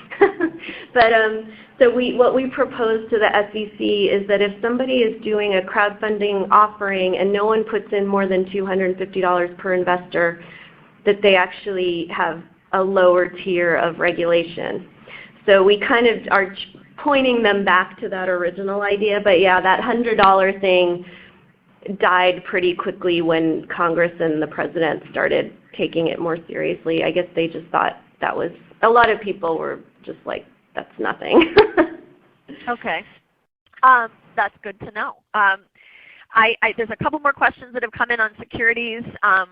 But so what we proposed to the SEC is that if somebody is doing a crowdfunding offering and no one puts in more than $250 per investor, that they actually have a lower tier of regulation. So we kind of are pointing them back to that original idea. But yeah, that $100 thing died pretty quickly when Congress and the President started taking it more seriously. I guess they just thought that was, a lot of people were just like, that's nothing. Okay. That's good to know. There's a couple more questions that have come in on securities, and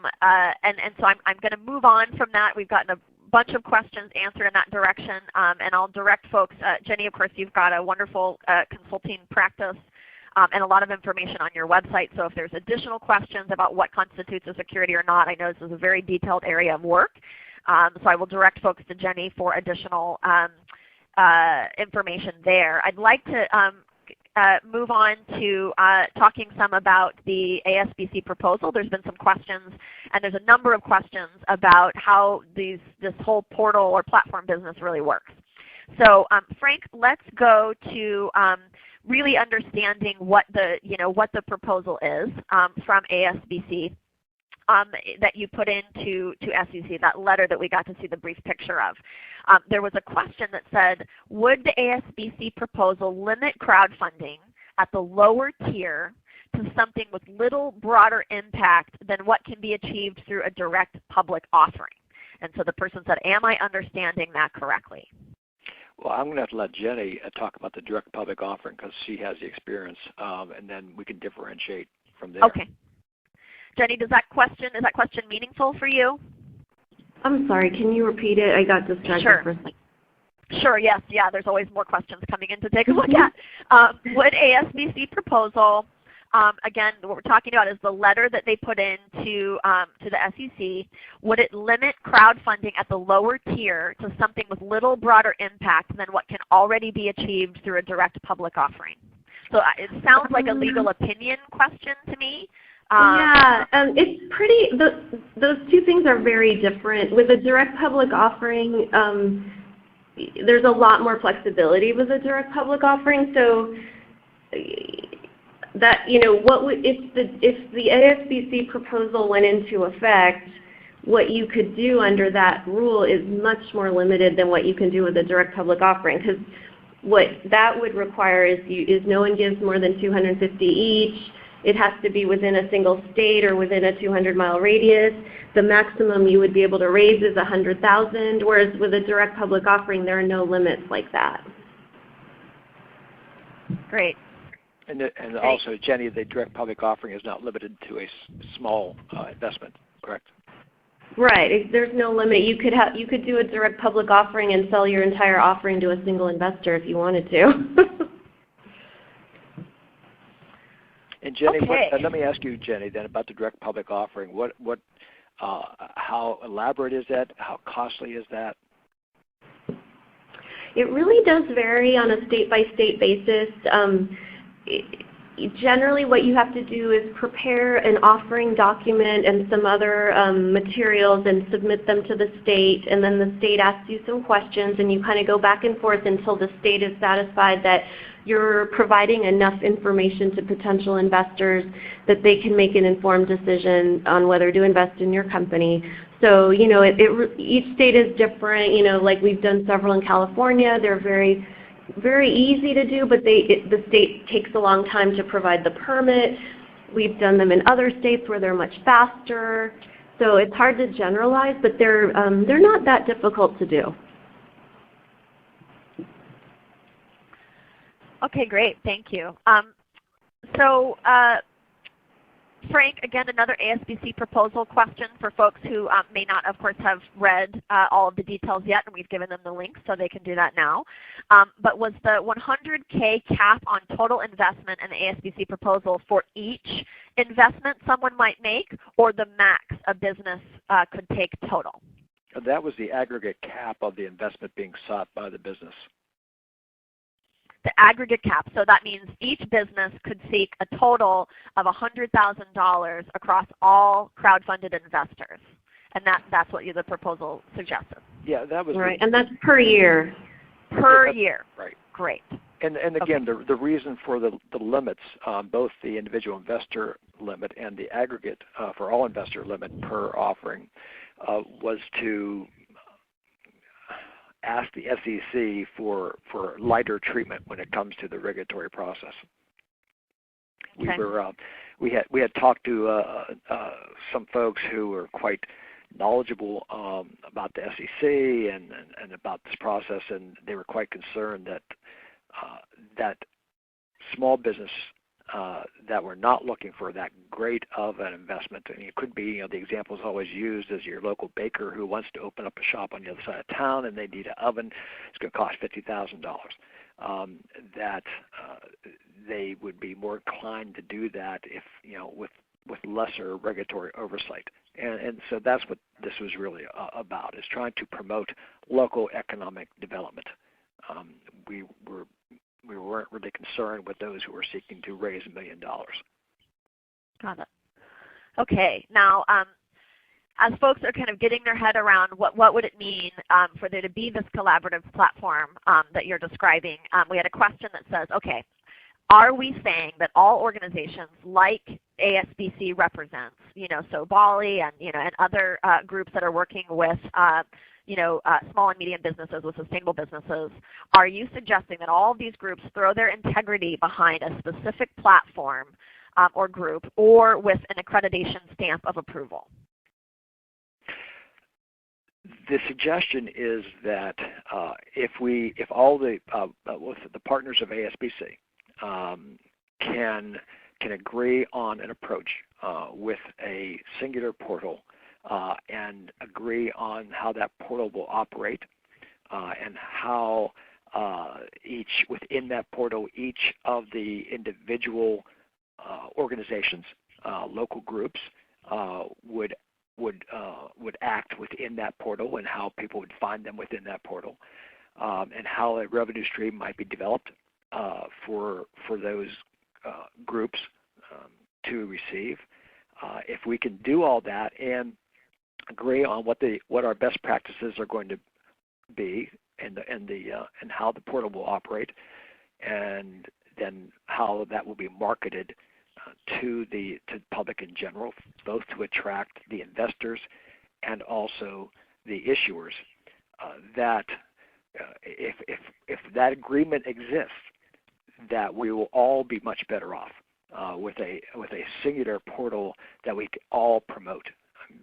so I'm going to move on from that. We've gotten a bunch of questions answered in that direction, and I'll direct folks. Jenny, of course, you've got a wonderful consulting practice and a lot of information on your website. So if there's additional questions about what constitutes a security or not, I know this is a very detailed area of work. So I will direct folks to Jenny for additional information there. I'd like to move on to talking some about the ASBC proposal. There's been some questions, and there's a number of questions about how this whole portal or platform business really works. So Frank, let's go to really understanding what the proposal is from ASBC that you put into SEC, that letter that we got to see the brief picture of. There was a question that said, would the ASBC proposal limit crowdfunding at the lower tier to something with little broader impact than what can be achieved through a direct public offering? And so the person said, am I understanding that correctly? Well, I'm going to have to let Jenny talk about the direct public offering because she has the experience, and then we can differentiate from there. Okay. Jenny, is that question meaningful for you? I'm sorry, can you repeat it? I got distracted for a second. Sure, yes, yeah, there's always more questions coming in to take a look at. Would ASBC proposal, again, what we're talking about is the letter that they put in to the SEC, would it limit crowdfunding at the lower tier to something with little broader impact than what can already be achieved through a direct public offering? So it sounds like a legal opinion question to me. It's pretty, those two things are very different. With a direct public offering, there's a lot more flexibility with a direct public offering. So that, if the ASBC proposal went into effect, what you could do under that rule is much more limited than what you can do with a direct public offering. Because what that would require is no one gives more than 250 each. It has to be within a single state or within a 200-mile radius. The maximum you would be able to raise is $100,000, whereas with a direct public offering, there are no limits like that. Great. And also, Jenny, the direct public offering is not limited to a small investment, correct? Right. There's no limit. You could do a direct public offering and sell your entire offering to a single investor if you wanted to. And Jenny, let me ask you, Jenny, then about the direct public offering. How elaborate is that? How costly is that? It really does vary on a state-by-state basis. Generally, what you have to do is prepare an offering document and some other materials and submit them to the state, and then the state asks you some questions, and you kind of go back and forth until the state is satisfied that you're providing enough information to potential investors that they can make an informed decision on whether to invest in your company. So, each state is different. Like we've done several in California. They're very, very easy to do, but the state takes a long time to provide the permit. We've done them in other states where they're much faster. So it's hard to generalize, but they're not that difficult to do. Okay, great. Thank you. So Frank, again, another ASBC proposal question for folks who may not, of course, have read all of the details yet, and we've given them the links so they can do that now. But was the 100K cap on total investment in the ASBC proposal for each investment someone might make, or the max a business could take total? That was the aggregate cap of the investment being sought by the business. The aggregate cap. So that means each business could seek a total of $100,000 across all crowdfunded investors. And that's what the proposal suggested. Yeah, that was right. And that's per year. Per year. Right. Great. And again, okay. the reason for the limits, both the individual investor limit and the aggregate for all investor limit per offering, was to ask the SEC for lighter treatment when it comes to the regulatory process. Okay. We had talked to some folks who were quite knowledgeable about the SEC and about this process, and they were quite concerned that that small business that were not looking for that great of an investment. I mean, it could be, the example is always used as your local baker who wants to open up a shop on the other side of town and they need an oven. It's going to cost $50,000. That they would be more inclined to do that if, with lesser regulatory oversight. And so that's what this was really about, is trying to promote local economic development. We weren't really concerned with those who were seeking to raise $1 million. Got it. Okay. Now, as folks are kind of getting their head around what would it mean for there to be this collaborative platform that you're describing, we had a question that says, okay, are we saying that all organizations like ASBC represents, so BALLE and other groups that are working with small and medium businesses, with sustainable businesses, are you suggesting that all of these groups throw their integrity behind a specific platform or group, or with an accreditation stamp of approval? The suggestion is that if all the partners of ASBC can agree on an approach with a singular portal, and agree on how that portal will operate, and how within that portal each of the individual organizations, local groups, would act within that portal, and how people would find them within that portal, and how a revenue stream might be developed for those groups to receive. If we can do all that and agree on what our best practices are going to be, and how the portal will operate, and then how that will be marketed to the public in general, both to attract the investors and also the issuers. That if that agreement exists, that we will all be much better off with a singular portal that we can all promote.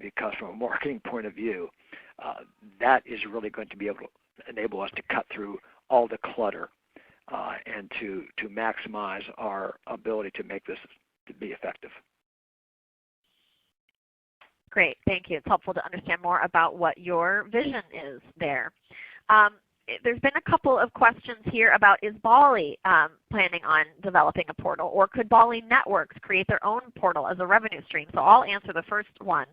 Because from a marketing point of view, that is really going to be able to enable us to cut through all the clutter and to maximize our ability to make this to be effective. Great, thank you. It's helpful to understand more about what your vision is there. There's been a couple of questions here about, is BALLE planning on developing a portal, or could BALLE networks create their own portal as a revenue stream? So I'll answer the first one.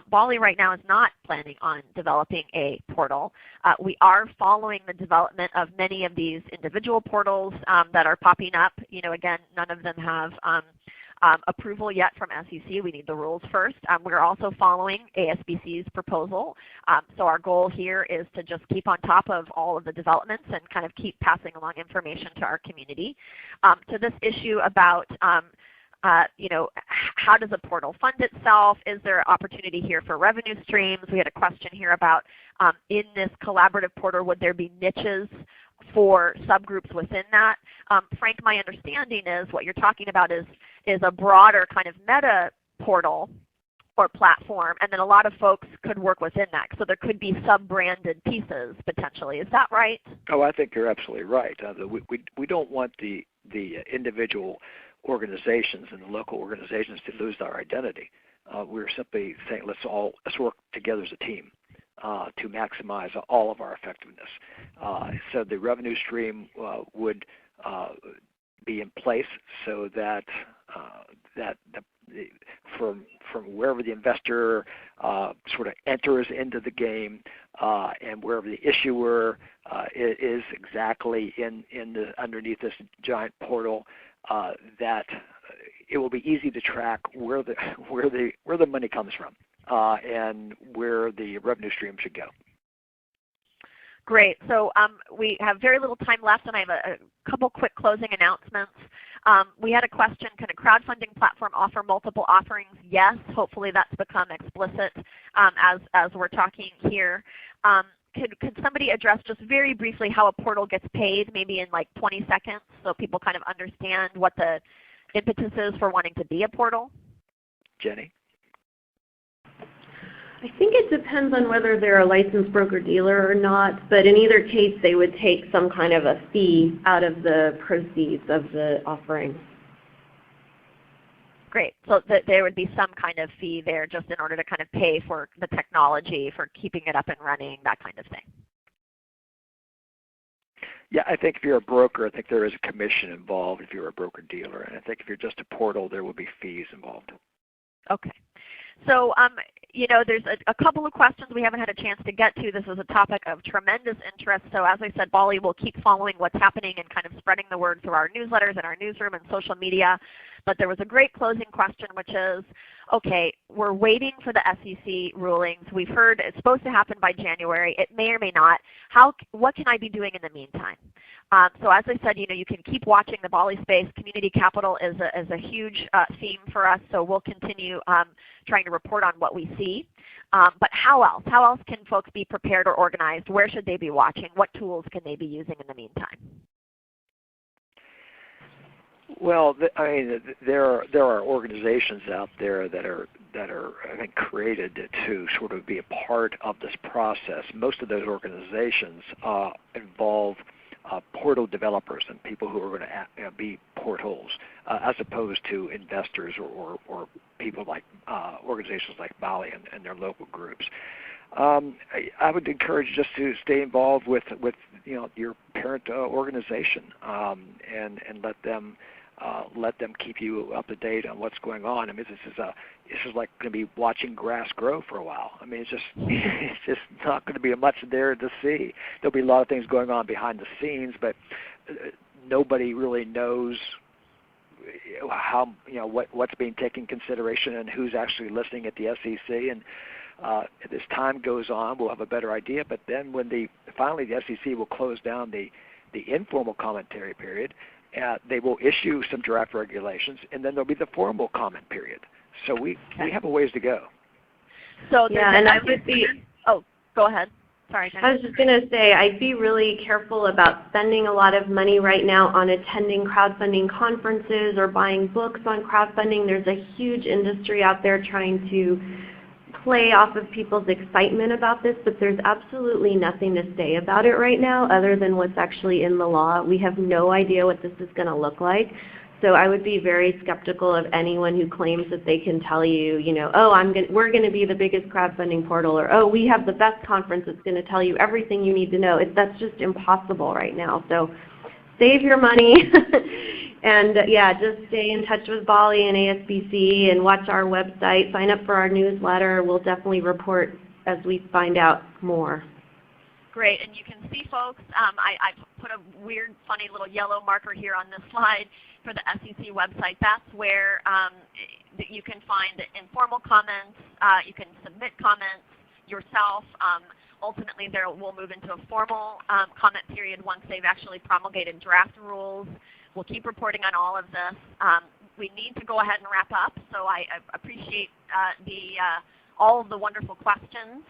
BALLE right now is not planning on developing a portal. We are following the development of many of these individual portals that are popping up. Again, none of them have approval yet from SEC. We need the rules first. We're also following ASBC's proposal. So our goal here is to just keep on top of all of the developments and kind of keep passing along information to our community. To this issue about how does a portal fund itself? Is there opportunity here for revenue streams? We had a question here about in this collaborative portal, would there be niches for subgroups within that? Frank, my understanding is what you're talking about is a broader kind of meta portal or platform, and then a lot of folks could work within that. So there could be sub-branded pieces potentially. Is that right? Oh, I think you're absolutely right. We don't want the the individual organizations and the local organizations to lose their identity. We're simply saying let's work together as a team to maximize all of our effectiveness. So the revenue stream would be in place so that from wherever the investor sort of enters into the game and wherever the issuer is exactly underneath this giant portal, that it will be easy to track where the money comes from and where the revenue stream should go. Great. So we have very little time left, and I have a couple quick closing announcements. We had a question, can a crowdfunding platform offer multiple offerings? Yes. Hopefully that's become explicit as we're talking here. Could somebody address just very briefly how a portal gets paid, maybe in like 20 seconds, so people kind of understand what the impetus is for wanting to be a portal? Jenny? I think it depends on whether they're a licensed broker-dealer or not, but in either case they would take some kind of a fee out of the proceeds of the offering. Great. So there would be some kind of fee there just in order to kind of pay for the technology, for keeping it up and running, that kind of thing. Yeah, I think if you're a broker, I think there is a commission involved if you're a broker-dealer. And I think if you're just a portal, there will be fees involved. Okay. So, there's a couple of questions we haven't had a chance to get to. This is a topic of tremendous interest. So as I said, BALLE will keep following what's happening and kind of spreading the word through our newsletters and our newsroom and social media. But there was a great closing question, which is, okay, we're waiting for the SEC rulings. We've heard it's supposed to happen by January. It may or may not. What can I be doing in the meantime? So as I said, you can keep watching the BALLE space. Community capital is a huge theme for us, so we'll continue trying to report on what we see. But how else? How else can folks be prepared or organized? Where should they be watching? What tools can they be using in the meantime? Well, there are organizations out there that are I think created to sort of be a part of this process. Most of those organizations involve portal developers and people who are going to be portals, as opposed to investors or people like organizations like BALLE and their local groups. I would encourage just to stay involved with your parent organization and let them keep you up to date on what's going on. I mean, this is like going to be watching grass grow for a while. I mean, it's just not going to be much there to see. There'll be a lot of things going on behind the scenes, but nobody really knows how what's being taken into consideration and who's actually listening at the SEC. And as time goes on, we'll have a better idea. But then when finally the SEC will close down the informal commentary period, they will issue some draft regulations, and then there'll be the formal comment period. So we have a ways to go. So yeah, and I would be. Oh, go ahead. Sorry, Jenny. I was just going to say I'd be really careful about spending a lot of money right now on attending crowdfunding conferences or buying books on crowdfunding. There's a huge industry out there trying to play off of people's excitement about this, but there's absolutely nothing to say about it right now other than what's actually in the law. We have no idea what this is going to look like. So I would be very skeptical of anyone who claims that they can tell you, we're going to be the biggest crowdfunding portal, or, oh, we have the best conference that's going to tell you everything you need to know. That's just impossible right now. So save your money. And just stay in touch with BALLE and ASBC and watch our website. Sign up for our newsletter. We'll definitely report as we find out more. Great, and you can see, folks, I put a weird, funny little yellow marker here on this slide for the SEC website. That's where you can find informal comments. You can submit comments yourself. Ultimately, we'll move into a formal comment period once they've actually promulgated draft rules. We'll keep reporting on all of this. We need to go ahead and wrap up, so I appreciate all of the wonderful questions.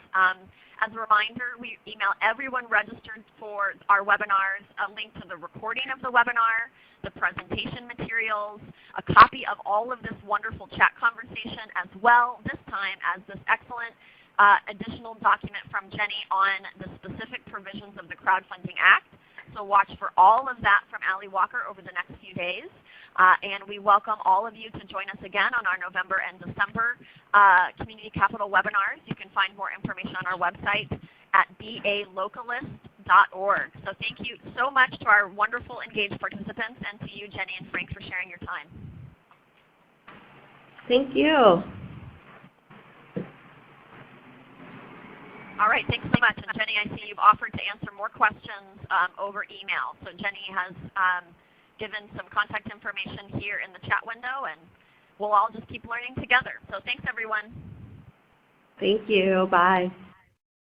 As a reminder, we email everyone registered for our webinars a link to the recording of the webinar, the presentation materials, a copy of all of this wonderful chat conversation, as well this time as this excellent additional document from Jenny on the specific provisions of the Crowdfunding Act. So watch for all of that from Allie Walker over the next few days. And we welcome all of you to join us again on our November and December Community Capital webinars. You can find more information on our website at balocalist.org. So thank you so much to our wonderful engaged participants and to you, Jenny and Frank, for sharing your time. Thank you. All right, thanks so much. And Jenny, I see you've offered to answer more questions over email. So Jenny has given some contact information here in the chat window, and we'll all just keep learning together. So thanks, everyone. Thank you. Bye.